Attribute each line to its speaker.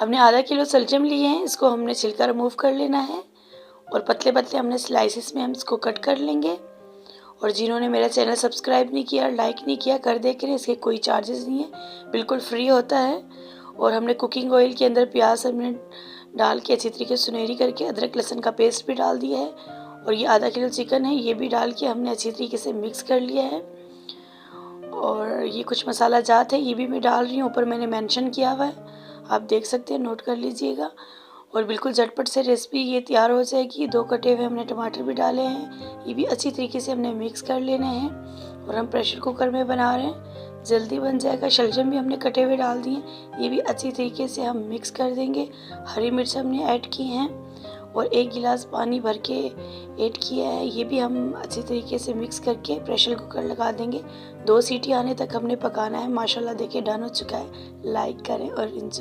Speaker 1: हमने आधा किलो शलजम लिए हैं, इसको हमने छिलका रिमूव कर लेना है और पतले पतले हमने स्लाइसिस में हम इसको कट कर लेंगे। और जिन्होंने मेरा चैनल सब्सक्राइब नहीं किया, लाइक नहीं किया, कर दे करें, इसके कोई चार्जेस नहीं है, बिल्कुल फ्री होता है। और हमने कुकिंग ऑयल के अंदर प्याज हमने डाल के अच्छी तरीके से सुनहरी करके अदरक लहसुन का पेस्ट भी डाल दिया है। और ये आधा किलो चिकन है, ये भी डाल के हमने अच्छी तरीके से मिक्स कर लिया है। और ये कुछ मसाला जात है, ये भी मैं डाल रही हूँ, ऊपर मैंने मेंशन किया हुआ है, आप देख सकते हैं, नोट कर लीजिएगा। और बिल्कुल झटपट से रेसिपी ये तैयार हो जाएगी। 2 कटे हुए हमने टमाटर भी डाले हैं, ये भी अच्छी तरीके से हमने मिक्स कर लेने हैं। और हम प्रेशर कुकर में बना रहे हैं, जल्दी बन जाएगा। शलजम भी हमने कटे हुए डाल दिए, ये भी अच्छी तरीके से हम मिक्स कर देंगे। हरी मिर्च हमने ऐड की हैं और 1 गिलास पानी भर के ऐड किया है, ये भी हम अच्छी तरीके से मिक्स करके प्रेशर कुकर लगा देंगे। 2 सीटी आने तक हमने पकाना है। माशाल्लाह देखिए डन हो चुका है। लाइक करें और एंजॉय